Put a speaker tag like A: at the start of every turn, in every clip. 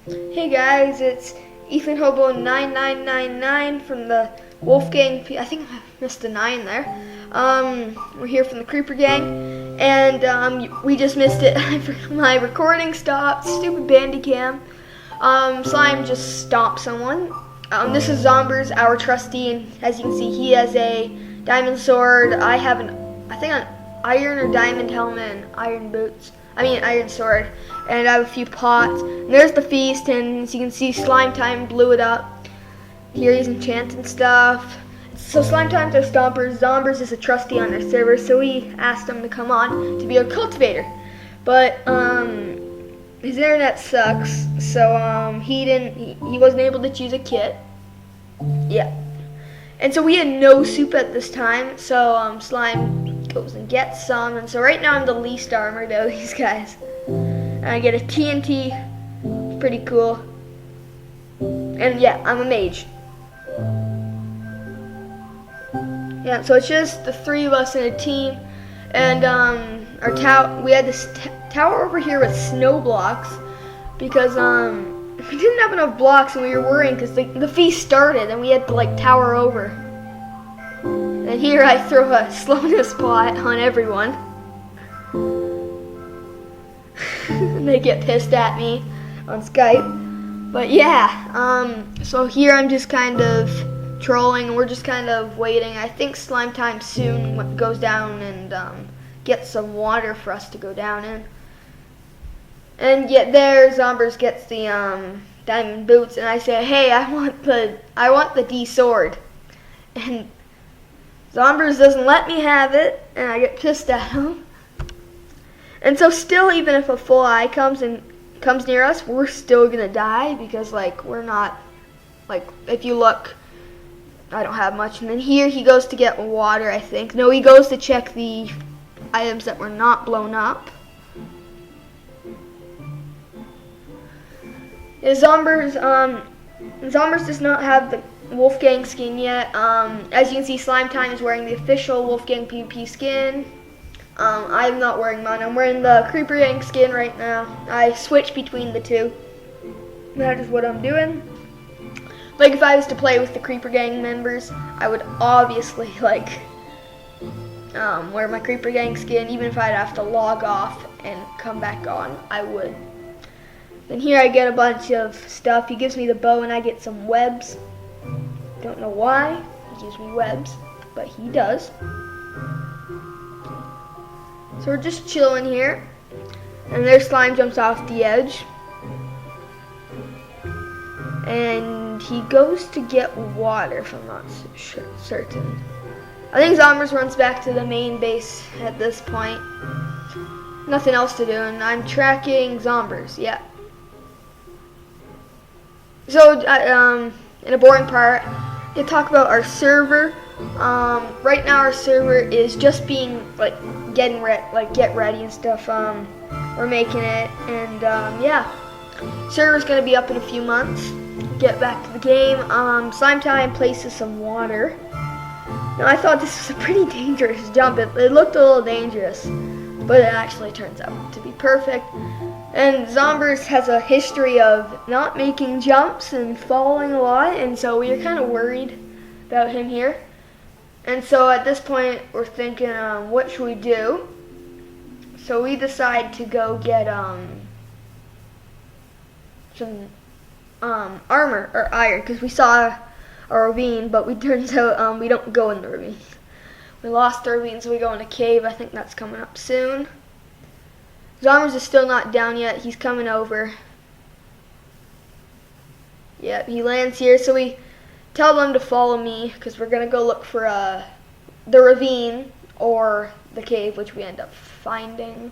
A: Hey guys, it's Ethan Hobo 9999 from the Wolfgang. I think I missed a 9 there. We're here from the Creeper Gang, and we just missed it. My recording stopped. Stupid Bandicam. Slime just stomped someone. This is Zombers, our trustee, and as you can see, he has a diamond sword. I have I think an iron or diamond helmet and iron boots. Iron sword, and I have a few pots. And there's the feast, and as you can see, Slime Time blew it up. Here he's enchanting stuff. So Slime Time's our stompers. Zombers is a trustee on their server, so we asked him to come on to be our cultivator. But his internet sucks, so he wasn't able to choose a kit. Yeah. And so we had no soup at this time, so Slime goes and gets some, and so right now I'm the least armored out of these guys. And I get a TNT, pretty cool. And yeah, I'm a mage. Yeah, so it's just the 3 of us in a team, and our tower. We had this tower over here with snow blocks because we didn't have enough blocks, and we were worrying because the feast started, and we had to like tower over. And here I throw a slowness pot on everyone. They get pissed at me on Skype. But yeah, so here I'm just kind of trolling, and we're just kind of waiting. I think Slime Time soon goes down and gets some water for us to go down in. And yet there, Zombers gets the diamond boots, and I say, hey, I want the D sword. And Zombers doesn't let me have it, and I get pissed at him. And so still, even if a full eye comes near us, we're still gonna die because we're not, if you look, I don't have much. And then here he goes to get water, I think. No, he goes to check the items that were not blown up. Yeah, Zombers does not have the Wolfgang skin yet. As you can see, Slime Time is wearing the official Wolfgang PvP skin. I'm not wearing mine. I'm wearing the Creeper Gang skin right now. I switch between the two. That is what I'm doing. Like if I was to play with the Creeper Gang members, I would obviously wear my Creeper Gang skin. Even if I'd have to log off and come back on, I would. Then here I get a bunch of stuff. He gives me the bow, and I get some webs. Don't know why he gives me webs, but he does. So we're just chilling here, and their Slime jumps off the edge, and he goes to get water, if I'm not certain. I think Zombers runs back to the main base at this point. Nothing else to do, and I'm tracking Zombers. Yeah. So in a boring part, to talk about our server. Right now our server is just being get ready and stuff. We're making it, and yeah, server's gonna be up in a few months. Get back to the game. Slime Time places some water. Now I thought this was a pretty dangerous jump. It looked a little dangerous, but it actually turns out to be perfect. And Zombers has a history of not making jumps and falling a lot, and so we are kind of worried about him here. And so at this point, we're thinking, what should we do? So we decide to go get some armor or iron, because we saw a ravine, but we turns out we don't go in the ravine. We lost the ravine, so we go in a cave. I think that's coming up soon. Zombers is still not down yet. He's coming over. Yep, he lands here. So we tell them to follow me because we're going to go look for the ravine or the cave, which we end up finding.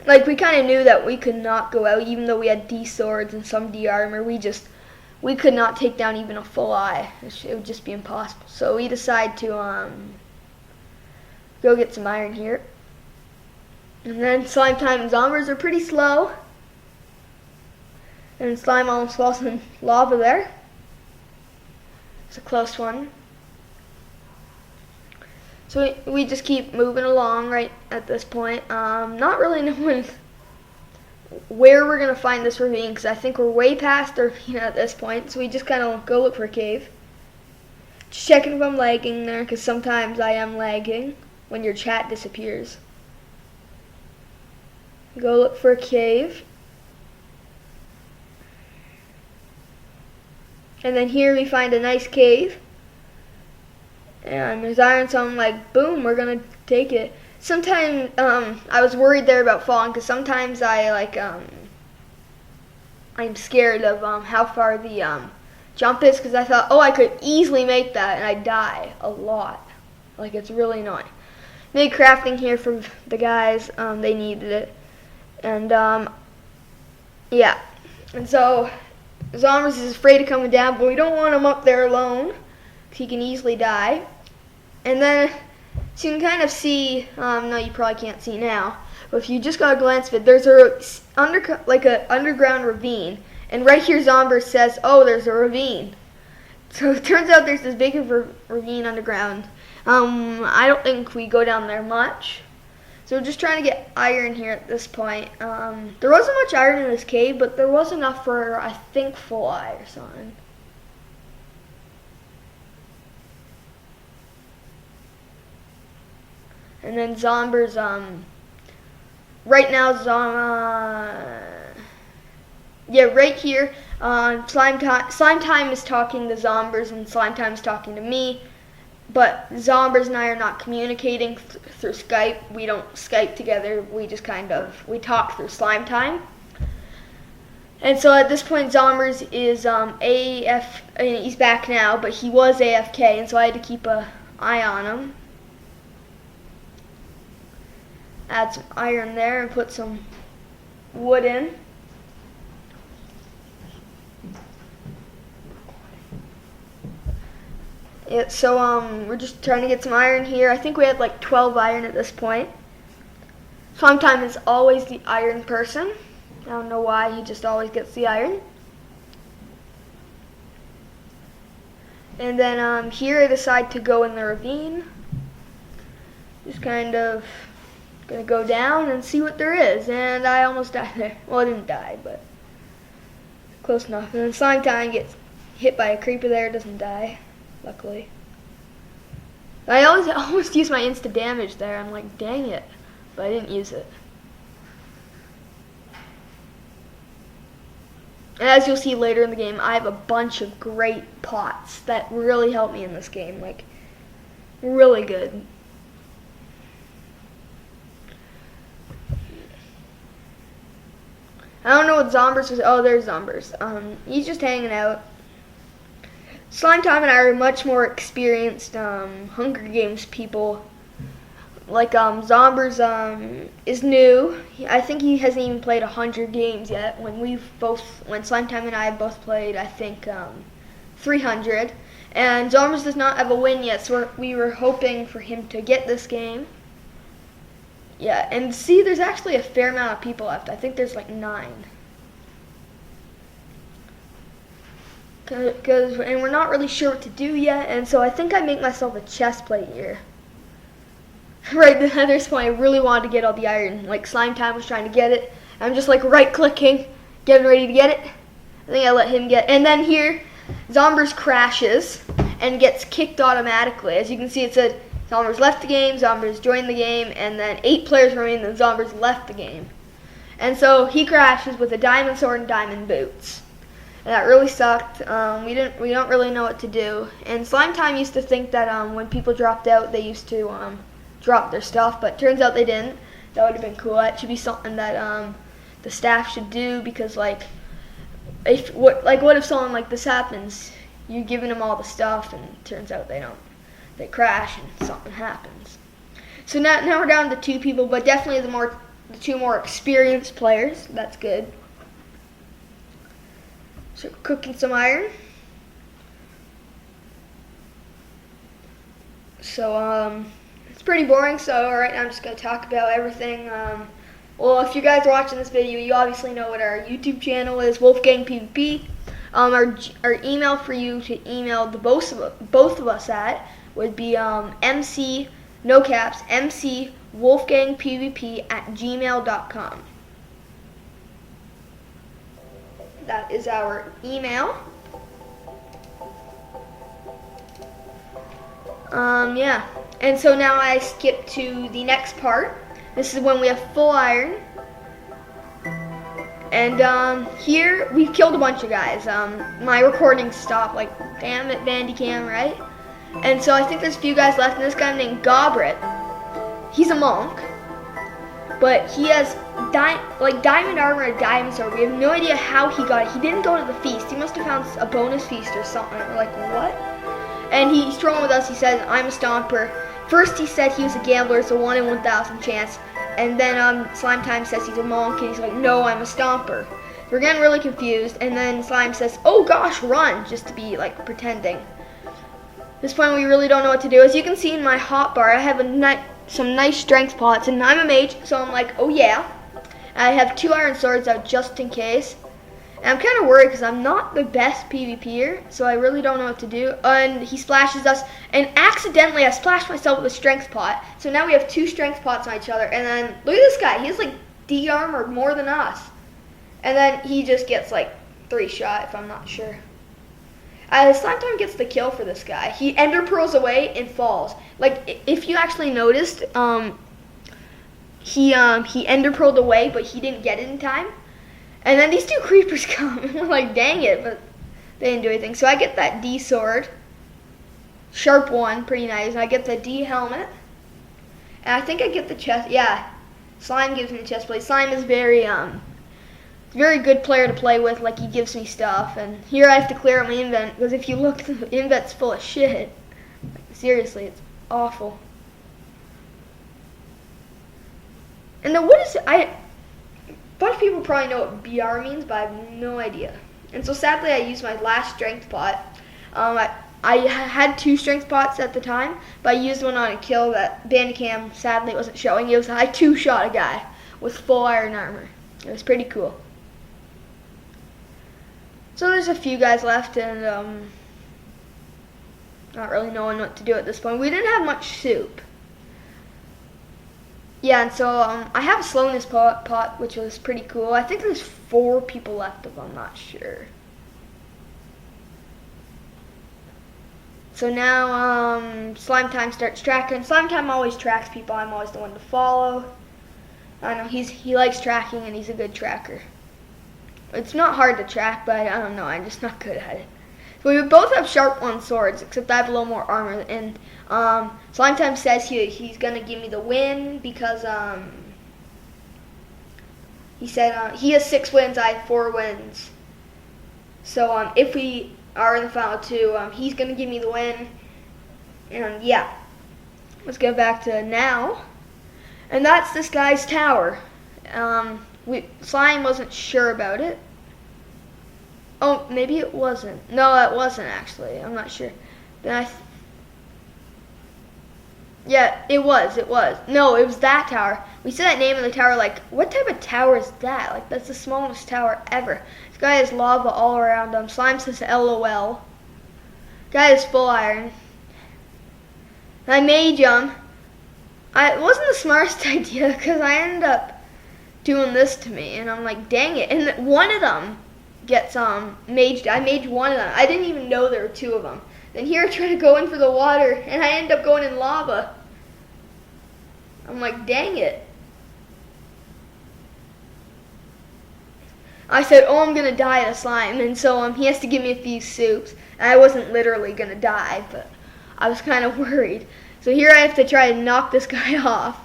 A: We kind of knew that we could not go out, even though we had D swords and some D armor. We could not take down even a full eye. It would just be impossible. So we decide to go get some iron here. And then Slime Time and Zombers are pretty slow. And Slime almost falls in lava there. It's a close one. So we just keep moving along right at this point. Not really knowing where we're going to find this ravine, because I think we're way past the ravine at this point. So we just kind of go look for a cave. Just checking if I'm lagging there, because sometimes I am lagging when your chat disappears. Go look for a cave. And then here we find a nice cave. And there's iron, so I'm like, boom, we're going to take it. Sometimes I was worried there about falling, because sometimes I'm scared of how far the jump is, because I thought, oh, I could easily make that, and I die a lot. Like, it's really annoying. Made crafting here for the guys. They needed it. And, yeah. And so, Zombers is afraid of coming down, but we don't want him up there alone, because he can easily die. And then, so you can kind of see, no, you probably can't see now, but if you just got a glance of it, there's an underground ravine. And right here, Zombers says, oh, there's a ravine. So it turns out there's this big ravine underground. I don't think we go down there much. So we're just trying to get iron here at this point. There wasn't much iron in this cave, but there was enough for, I think, full eye or something. And then Zombers, right now, yeah, right here, Slime Time is talking to Zombers, and Slime Time is talking to me. But Zombers and I are not communicating through Skype. We don't Skype together. We just we talk through Slime Time. And so at this point, Zombers is AF. I mean, he's back now, but he was AFK, and so I had to keep an eye on him. Add some iron there and put some wood in. Yeah, so we're just trying to get some iron here. I think we had like 12 iron at this point. Slime Time is always the iron person. I don't know why, he just always gets the iron. And then here I decide to go in the ravine. Just kind of gonna go down and see what there is. And I almost died there. Well, I didn't die, but close enough. And then Slime Time gets hit by a creeper there, doesn't die, luckily. I almost use my insta damage there. I'm like, dang it, but I didn't use it. And as you'll see later in the game, I have a bunch of great pots that really help me in this game, like really good. I don't know what Zombers was. Oh, there's Zombers. He's just hanging out. Slime Time and I are much more experienced Hunger Games people. Like Zombers is new. I think he hasn't even played 100 games yet. When Slime Time and I both played, I think 300. And Zombers does not have a win yet, so we were hoping for him to get this game. Yeah, and see, there's actually a fair amount of people left. I think there's like 9. And we're not really sure what to do yet, and so I think I make myself a chest plate here. Right at this point, I really wanted to get all the iron. Like, Slime Time was trying to get it. I'm just like right-clicking, getting ready to get it. I think I let him get it. And then here, Zombers crashes and gets kicked automatically. As you can see, it said Zombers left the game, Zombers joined the game, and then 8 players remain, and Zombers left the game. And so he crashes with a diamond sword and diamond boots. And that really sucked. We don't really know what to do. And Slime Time used to think that when people dropped out, they used to drop their stuff, but turns out they didn't. That would have been cool. That should be something that the staff should do, because what if something like this happens? You're giving them all the stuff, and it turns out they don't. They crash and something happens. So now we're down to 2 people, but definitely the 2 more experienced players. That's good. So cooking some iron. So it's pretty boring. So right now I'm just gonna talk about everything. Well, if you guys are watching this video, you obviously know what our YouTube channel is, Wolfgang PvP. Our email for you to email the both of us at would be MC, no caps, MC Wolfgang PvP at gmail.com. that is our email. Yeah. And so now I skip to the next part. This is when we have full iron. And here we've killed a bunch of guys. My recording stopped, like, damn it, Bandicam, right? And so I think there's a few guys left, and this guy named Gobrit, he's a monk, but he has diamond armor and diamond sword. We have no idea how he got it. He didn't go to the feast. He must have found a bonus feast or something. We're like, what? And he's trolling with us. He said, I'm a stomper. First he said he was a gambler, it's a 1 in 1,000 chance. And then Slime Time says he's a monk, and he's like, no, I'm a stomper. We're getting really confused, and then Slime says, oh gosh, run, just to be like pretending. At this point we really don't know what to do. As you can see in my hotbar, I have some nice strength pots, and I'm a mage, so I'm like, oh yeah. I have 2 iron swords out just in case. And I'm kind of worried because I'm not the best PvPer, so I really don't know what to do. And he splashes us, and accidentally I splashed myself with a strength pot. So now we have 2 strength pots on each other. And then look at this guy, he has like D armor more than us. And then he just gets like 3 shot, if I'm not sure. Slime Time gets the kill for this guy. He ender pearls away and falls. Like, if you actually noticed, he ender pearled away, but he didn't get it in time. And then these 2 creepers come, and we're like, dang it, but they didn't do anything. So I get that D sword, sharp 1, pretty nice. I get the D helmet, and I think I get the chest. Yeah, Slime gives me the chest plate. Slime is very good player to play with. Like, he gives me stuff, and here I have to clear out my invent because if you look, the invent's full of shit. Like, seriously, it's awful. And then what is it? A bunch of people probably know what BR means, but I have no idea. And so sadly I used my last strength pot. I had 2 strength pots at the time, but I used one on a kill that Bandicam sadly wasn't showing. It was I 2-shot a guy with full iron armor. It was pretty cool. So there's a few guys left, and not really knowing what to do at this point. We didn't have much soup. Yeah, and so I have a slowness pot, which was pretty cool. I think there's 4 people left, if I'm not sure. So now Slime Time starts tracking. Slime Time always tracks people. I'm always the one to follow. I don't know, he likes tracking, and he's a good tracker. It's not hard to track, but I don't know, I'm just not good at it. So we both have sharp 1 swords, except I have a little more armor. And Slime Time says he's gonna give me the win because he said he has 6 wins, I have 4 wins. So if we are in the final 2, he's gonna give me the win. And yeah, let's go back to now. And that's this guy's tower. Slime wasn't sure about it. Oh, maybe it wasn't. No, it wasn't actually. I'm not sure. Then yeah, it was. No, it was that tower. We said that name of the tower like, what type of tower is that? Like, that's the smallest tower ever. This guy has lava all around him. Slime says LOL. Guy is full iron. I made him. It wasn't the smartest idea because I ended up doing this to me, and I'm like, dang it. And one of them gets maged. I maged one of them. I didn't even know there were 2 of them. Then here I try to go in for the water, and I end up going in lava. I'm like, dang it. I said, oh, I'm gonna die to slime, and so he has to give me a few soups. And I wasn't literally gonna die, but I was kind of worried. So here I have to try to knock this guy off.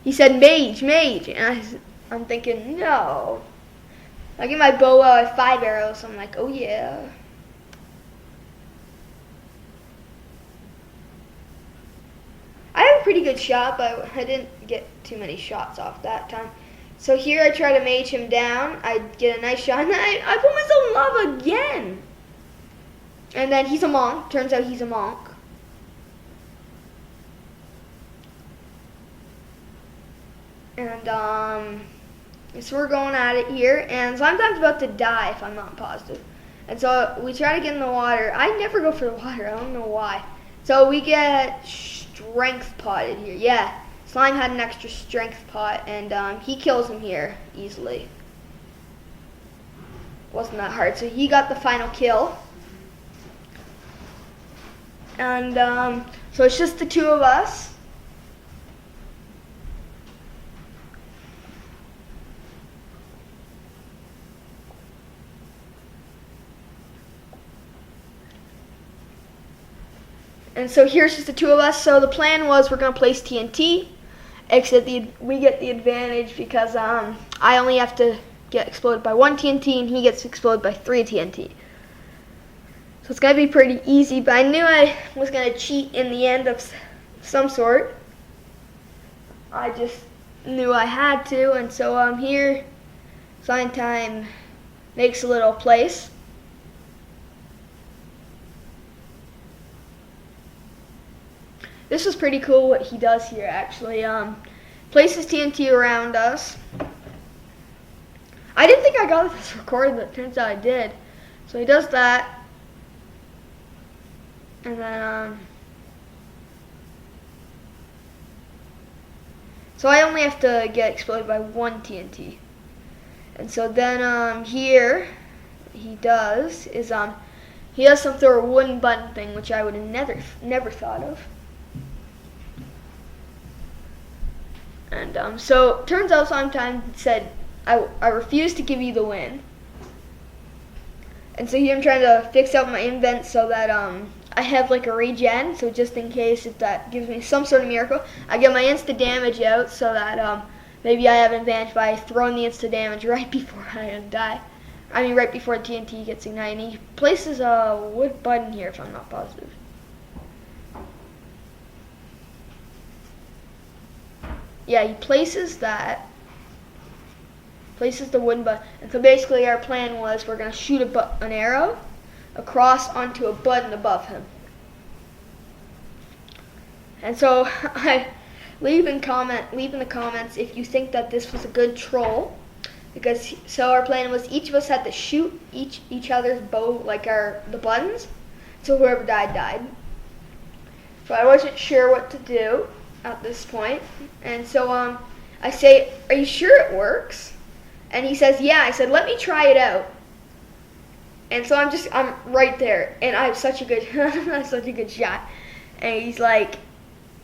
A: He said, mage, and I'm thinking, no. I get my bow out at 5 arrows, so I'm like, oh yeah. I have a pretty good shot, but I didn't get too many shots off that time. So here I try to mage him down. I get a nice shot, and then I put myself in lava again. And then he's a monk. Turns out he's a monk. And so we're going at it here, and Slimetime's about to die if I'm not positive. And so we try to get in the water. I never go for the water. I don't know why. So we get strength potted here. Yeah, Slime had an extra strength pot, and he kills him here easily. wasn't that hard. So he got the final kill. And so it's just the two of us. And so here's just the two of us. So the plan was we're going to place TNT, except we get the advantage because I only have to get exploded by 1 TNT and he gets exploded by 3 TNT. So it's going to be pretty easy, but I knew I was going to cheat in the end of some sort. I just knew I had to, and so here, Sign Time makes a little place. This is pretty cool what he does here, actually. Places TNT around us. I didn't think I got this recorded, but it turns out I did. So he does that. And then, so I only have to get exploded by 1 TNT. And so then here, he does is he has some sort of wooden button thing, which I would have never thought of. And so turns out Sometime said, I refuse to give you the win. And so here I'm trying to fix out my invent so that I have like a regen, so just in case if that gives me some sort of miracle, I get my insta damage out so that maybe I have an advantage by throwing the insta damage right before I die. I mean right before TNT gets ignited. And he places a wood button here if I'm not positive. Yeah, he places that. Places the wooden button. And so basically our plan was we're going to shoot an arrow across onto a button above him. And so I leave in the comments if you think that this was a good troll, because so our plan was each of us had to shoot each other's bow, like the buttons, so whoever died. So I wasn't sure what to do at this point, and so I say, "Are you sure it works?" And he says, "Yeah." I said, "Let me try it out." And so I'm right there, and I have such a good shot. And he's like,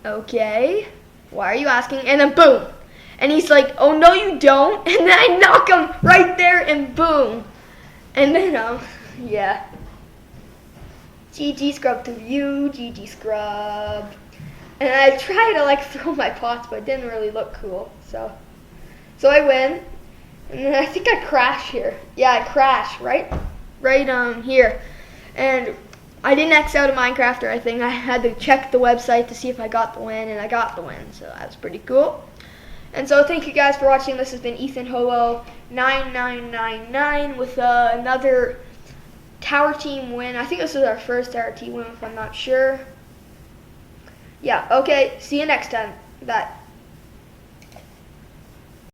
A: "Okay, why are you asking?" And then boom. And he's like, "Oh no, you don't." And then I knock him right there, and boom. And then yeah. GG scrub to you, GG scrub. And I try to like throw my pots, but it didn't really look cool. So I win. And then I think I crash here. Yeah, I crash right here. And I didn't X out of Minecraft or anything. I had to check the website to see if I got the win, and I got the win. So that was pretty cool. And so thank you guys for watching. This has been Ethan Hobo 9999 with another tower team win. I think this is our first tower team win, if I'm not sure. Yeah, okay. See you next time. Bye.